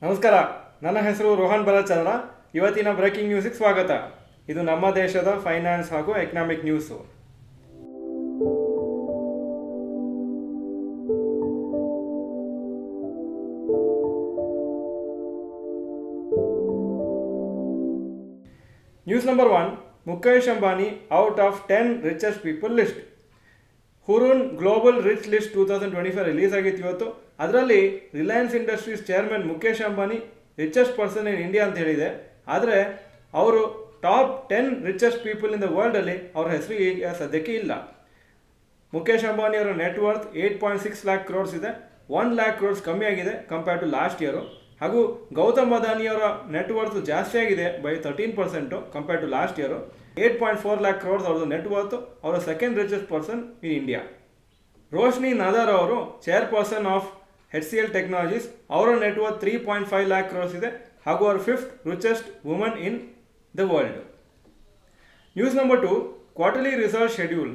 ನಮಸ್ಕಾರ, ನನ್ನ ಹೆಸರು ರೋಹನ್ ಭರತ್. ಇವತ್ತಿನ ಬ್ರೇಕಿಂಗ್ ನ್ಯೂಸ್ಗೆ ಸ್ವಾಗತ. ಇದು ನಮ್ಮ ದೇಶದ ಫೈನಾನ್ಸ್ ಹಾಗೂ economic news. News number 1, Mukesh Ambani out of 10 richest people list. Hurun global rich list 2025 release ಆಗಿತ್ತು ಇವತ್ತು. ಅದರಲ್ಲಿ Reliance Industries chairman Mukesh Ambani richest person in India ಅಂತ ಹೇಳಿದೆ. ಆದರೆ ಅವರು top 10 richest people in the ವರ್ಲ್ಡಲ್ಲಿ ಅವರ ಹೆಸರು ಈಗ ಸದ್ಯಕ್ಕೆ ಇಲ್ಲ. ಮುಖೇಶ್ ಅಂಬಾನಿ ಅವರ ನೆಟ್ವರ್ತ್ 8.6 lakh crores ಇದೆ. 1 lakh crores ಕಮ್ಮಿ ಆಗಿದೆ ಕಂಪೇರ್ ಟು ಲಾಸ್ಟ್ ಇಯರು. ಹಾಗೂ ಗೌತಮ್ ಅದಾನಿ ಅವರ ನೆಟ್ವರ್ತ್ ಜಾಸ್ತಿ ಆಗಿದೆ by 13% compare to last year. 8.4 lakh crores ಅವ್ರದ್ದು ನೆಟ್ವರ್ತ್, ಅವರ second richest person in India. Roshni Nadar ಅವರು ಚೇರ್ಪರ್ಸನ್ ಆಫ್ HCL ಟೆಕ್ನಾಲಜೀಸ್, ಅವರ ನೆಟ್ವರ್ತ್ 3.5 lakh crores ಇದೆ ಹಾಗೂ ಅವರ 5th richest woman in the world. News number 2, quarterly result schedule.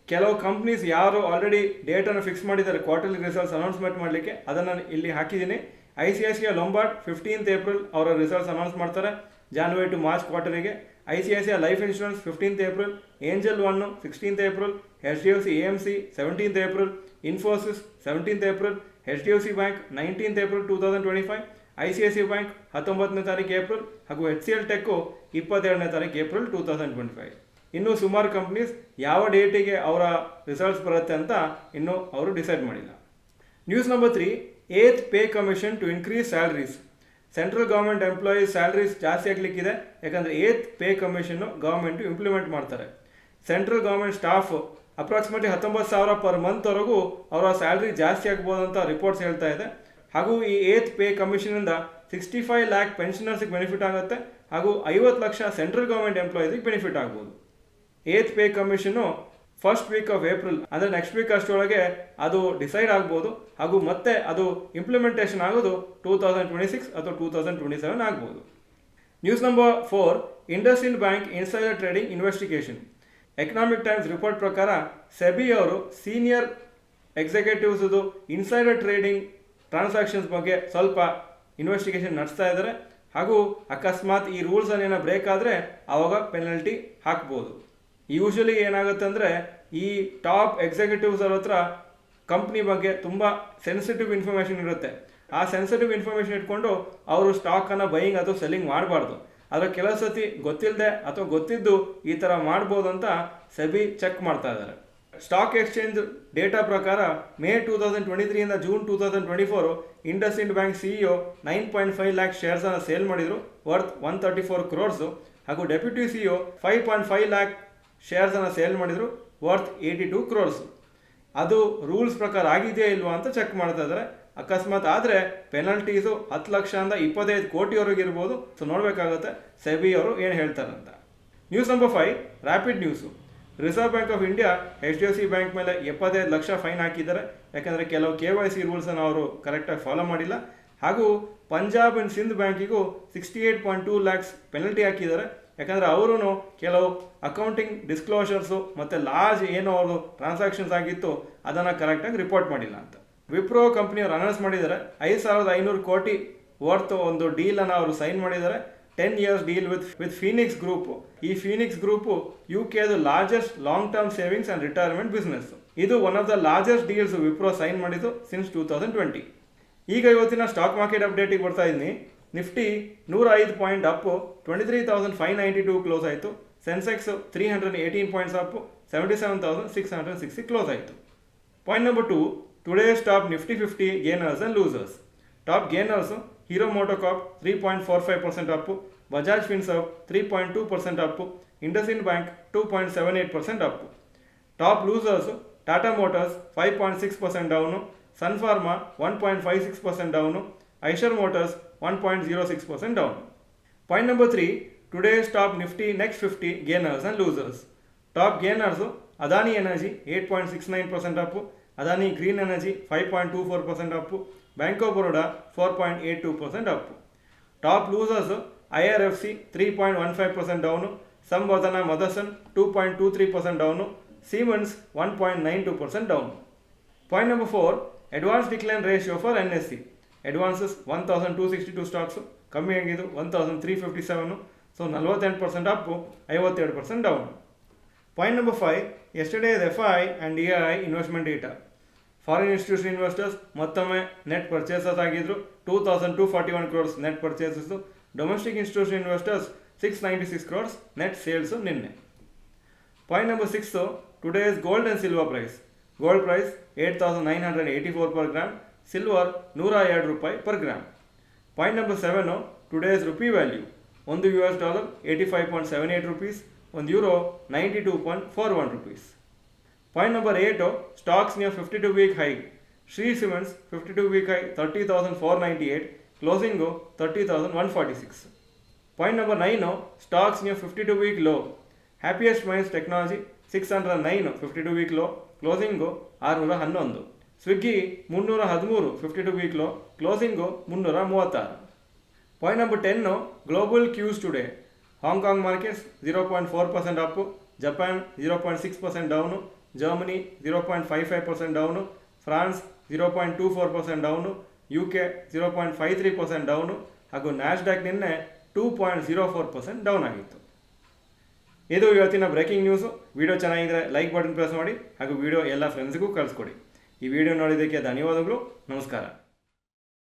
ಕೆಲವು companies ಯಾರು already ಡೇಟನ್ನು ಫಿಕ್ಸ್ ಮಾಡಿದ್ದಾರೆ ಕ್ವಾರ್ಟರ್ಲಿ ರಿಸಲ್ಟ್ಸ್ ಅನೌನ್ಸ್ಮೆಂಟ್ ಮಾಡಲಿಕ್ಕೆ, ಅದನ್ನು ಇಲ್ಲಿ ಹಾಕಿದ್ದೀನಿ. ICICI ಲೊಂಬಾರ್ಡ್ 15th April ಅವರ ರಿಸಲ್ಟ್ಸ್ ಅನೌನ್ಸ್ ಮಾಡ್ತಾರೆ ಜಾನ್ವರಿ ಟು ಮಾರ್ಚ್ ಕ್ವಾರ್ಟರಿಗೆ. ICICI life insurance 15th April, Angel 1 16th April, HDFC AMC 17th April, Infosys 17th April, HDFC bank 19th April 2025, ICICI bank 19ನೇ ತಾರೀಕು April ಹಾಗೂ HCL ಟೆಕ್ಕು 22ನೇ ತಾರೀಕು April 2025. ಇನ್ನೂ ಸುಮಾರು companies ಯಾವ ಡೇಟಿಗೆ ಅವರ ರಿಸಲ್ಟ್ಸ್ ಬರುತ್ತೆ ಅಂತ ಇನ್ನೂ ಅವರು ಡಿಸೈಡ್ ಮಾಡಿಲ್ಲ. News number 3, 8th pay commission to increase salaries. Central government employees salaries ಜಾಸ್ತಿ ಆಗಲಿಕ್ಕಿದೆ, ಯಾಕಂದರೆ 8th ಪೇ ಕಮಿಷನ್ನು ಗೌರ್ಮೆಂಟು ಇಂಪ್ಲಿಮೆಂಟ್ ಮಾಡ್ತಾರೆ. Central government staff approximately 19,000 per ಮಂತ್ವರೆಗೂ ಅವರ ಸ್ಯಾಲ್ರಿ ಜಾಸ್ತಿ ಆಗ್ಬೋದು ಅಂತ ರಿಪೋರ್ಟ್ಸ್ ಹೇಳ್ತಾ ಇದೆ. ಹಾಗೂ ಈ 8th ಪೇ ಕಮಿಷನಿಂದ 65 lakh ಪೆನ್ಷನರ್ಸ್ಗೆ ಬೆನಿಫಿಟ್ ಆಗುತ್ತೆ ಹಾಗೂ 50 ಲಕ್ಷ ಸೆಂಟ್ರಲ್ ಗೌರ್ಮೆಂಟ್ ಎಂಪ್ಲಾಯೀಸ್ಗೆ ಬೆನಿಫಿಟ್ ಆಗ್ಬೋದು. 8th pay commission first week of April ಅಂದರೆ ನೆಕ್ಸ್ಟ್ ವೀಕ್ ಅಷ್ಟರೊಳಗೆ ಅದು ಡಿಸೈಡ್ ಆಗ್ಬೋದು ಹಾಗೂ ಮತ್ತೆ ಅದು ಇಂಪ್ಲಿಮೆಂಟೇಷನ್ ಆಗೋದು 2026 ಅಥವಾ 2027 ಆಗ್ಬೋದು. News number 4, IndusInd bank insider trading investigation. Economic times report ಪ್ರಕಾರ ಸೆಬಿ ಅವರು ಸೀನಿಯರ್ ಎಕ್ಸಿಕ್ಯೂಟಿವ್ಸ್ದು ಇನ್ಸೈಡರ್ ಟ್ರೇಡಿಂಗ್ ಟ್ರಾನ್ಸಾಕ್ಷನ್ಸ್ ಬಗ್ಗೆ ಸ್ವಲ್ಪ ಇನ್ವೆಸ್ಟಿಗೇಷನ್ ನಡೆಸ್ತಾ ಇದ್ದಾರೆ ಹಾಗೂ ಅಕಸ್ಮಾತ್ ಈ ರೂಲ್ಸನ್ನು ಏನೋ ಬ್ರೇಕ್ ಆದರೆ ಆವಾಗ ಪೆನಲ್ಟಿ ಹಾಕ್ಬೋದು. ಯೂಶಲಿ ಏನಾಗುತ್ತೆ ಅಂದರೆ ಈ ಟಾಪ್ ಎಕ್ಸಿಕ್ಯೂಟಿವ್ಸ್ ಅವ್ರ ಹತ್ರ ಕಂಪ್ನಿ ಬಗ್ಗೆ ತುಂಬ ಸೆನ್ಸಿಟಿವ್ ಇನ್ಫಾರ್ಮೇಷನ್ ಇರುತ್ತೆ. ಆ ಸೆನ್ಸಿಟಿವ್ ಇನ್ಫಾರ್ಮೇಷನ್ ಇಟ್ಕೊಂಡು ಅವರು ಸ್ಟಾಕನ್ನು ಬೈಯಿಂಗ್ ಅಥವಾ ಸೆಲ್ಲಿಂಗ್ ಮಾಡಬಾರ್ದು. ಆದರೆ ಕೆಲವು ಸತಿ ಗೊತ್ತಿಲ್ಲದೆ ಅಥವಾ ಗೊತ್ತಿದ್ದು ಈ ಥರ ಮಾಡ್ಬೋದು ಅಂತ ಸೆಬಿ ಚೆಕ್ ಮಾಡ್ತಾ ಇದ್ದಾರೆ. ಸ್ಟಾಕ್ ಎಕ್ಸ್ಚೇಂಜ್ ಡೇಟಾ ಪ್ರಕಾರ May 2023 June 2024 IndusInd bank CEO 9.5 lakh ಶೇರ್ಸನ್ನು ಸೇಲ್ ಮಾಡಿದರು ವರ್ತ್ 134 crores ಹಾಗೂ ಡೆಪ್ಯೂಟಿ CEO 5.5 lakh ಶೇರ್ಸನ್ನು ಸೇಲ್ ಮಾಡಿದರು ವರ್ತ್ 82 crores. ಅದು ರೂಲ್ಸ್ ಪ್ರಕಾರ ಆಗಿದೆಯಾ ಇಲ್ವಾ ಅಂತ ಚೆಕ್ ಮಾಡ್ತಾ ಇದ್ದಾರೆ. ಅಕಸ್ಮಾತ್ ಆದರೆ ಪೆನಲ್ಟೀಸು 10 ಲಕ್ಷದಿಂದ 25 ಕೋಟಿವರೆಗೆ ಇರ್ಬೋದು. ಸೊ ನೋಡಬೇಕಾಗುತ್ತೆ ಸೆಬಿ ಅವರು ಏನು ಹೇಳ್ತಾರಂತ. News number 5, rapid news. Reserve Bank of India HDFC bank ಮೇಲೆ 75 ಲಕ್ಷ ಫೈನ್ ಹಾಕಿದ್ದಾರೆ, ಯಾಕಂದರೆ ಕೆಲವು KYC ರೂಲ್ಸನ್ನು ಅವರು ಕರೆಕ್ಟಾಗಿ ಫಾಲೋ ಮಾಡಿಲ್ಲ. ಹಾಗೂ ಪಂಜಾಬ್ ಆ್ಯಂಡ್ ಸಿಂಧ್ ಬ್ಯಾಂಕಿಗೂ 68.2 lakhs ಪೆನಲ್ಟಿ ಹಾಕಿದ್ದಾರೆ, ಯಾಕಂದರೆ ಅವರು ಕೆಲವು ಅಕೌಂಟಿಂಗ್ ಡಿಸ್ಕ್ಲೋಷರ್ಸು ಮತ್ತು ಲಾರ್ಜ್ ಏನೋ ಅವ್ರದ್ದು ಟ್ರಾನ್ಸಾಕ್ಷನ್ಸ್ ಆಗಿತ್ತು ಅದನ್ನು ಕರೆಕ್ಟಾಗಿ ರಿಪೋರ್ಟ್ ಮಾಡಿಲ್ಲ ಅಂತ. ವಿಪ್ರೋ ಕಂಪ್ನಿಯವರು ಅನೌನ್ಸ್ ಮಾಡಿದ್ದಾರೆ 5,500 ಕೋಟಿ ವರ್ತ್ ಒಂದು ಡೀಲನ್ನು ಅವರು ಸೈನ್ ಮಾಡಿದ್ದಾರೆ. 10 years deal with Phoenix group. ಈ ಫೀನಿಕ್ಸ್ ಗ್ರೂಪು UKದು largest long term savings and retirement business. ಇದು one of the largest deals Wipro sign ಮಾಡಿದ್ದು ಸಿನ್ಸ್ 2020. ಈಗ ಇವತ್ತಿನ ಸ್ಟಾಕ್ ಮಾರ್ಕೆಟ್ ಅಪ್ಡೇಟಿಗೆ ಬರ್ತಾ ಇದ್ದೀನಿ. ನಿಫ್ಟಿ 105 ಪಾಯಿಂಟ್ ಅಪ್ 23,592 ಕ್ಲೋಸ್ ಆಯಿತು. ಸೆನ್ಸೆಕ್ಸ್ 318 ಪಾಯಿಂಟ್ಸ್ ಅಪ್ 77,660 ಕ್ಲೋಸ್ ಆಯಿತು. Point number 2, today's top Nifty 50 gainers and losers. Top gainers Hero MotoCorp 3.45% up, Bajaj Finserv 3.2% up, IndusInd bank 2.78% up. Top losers Tata Motors 5.6% down, Sun Pharma 1.56% down, Eicher Motors 1.06% down. Point number 3, today's top Nifty next 50 gainers and losers. Top gainers Adani Energy 8.69% up, Adani Green Energy 5.24% up, bank of Baroda 4.82% up. Top losers IRFC 3.15% down, Samvardhana Motherson 2.23% down, Siemens 1.92% down. Point number 4, advance decline ratio for NSE. Advances 1262 stocks ಕಮ್ಮಿ ಆಗಿದ್ದು 1357. So 48% up, 52% down. Point number 5, yesterday's FI and DI investment data. Foreign institution investors ಮತ್ತೊಮ್ಮೆ net purchases ಆಗಿದ್ರು 2241 crores net purchases. Domestic institution investors 696 crores net sales ನಿನ್ನೆ. Point number 6, today's gold and silver price. Gold price 8984 per gram, silver 102 ರೂಪಾಯಿ per gram. Point number 7, today's rupee value. ಒಂದು US dollar 85.78 rupees, ಒಂದು euro 92.41 rupees. Point number 8, stocks near 52-week high. Shree cements 52-week high 30,498, closing 30,146. Point number 9, stocks near 52-week low. Happiest minds technology 609 52-week low, closing 611. Swiggy 313 52-week low, closing 336. Point number 10, global cues today. Hong Kong markets 0.4% up, Japan 0.6% down, Germany 0.55% down, France 0.24% down, UK 0.53% down, ಹಾಗೂ Nasdaq ನಿನ್ನೆ 2.04% down ಆಗಿತ್ತು. ಇದು ಇವತ್ತಿನ breaking news. Video ಚೆನ್ನಾಗಿದ್ದರೆ like button press ಮಾಡಿ ಹಾಗೂ video ಎಲ್ಲ ಫ್ರೆಂಡ್ಸ್ಗೂ ಕಳಿಸ್ಕೊಡಿ. ಈ ವಿಡಿಯೋ ನೋಡಿದ್ದಕ್ಕೆ ಧನ್ಯವಾದಗಳು. ನಮಸ್ಕಾರ.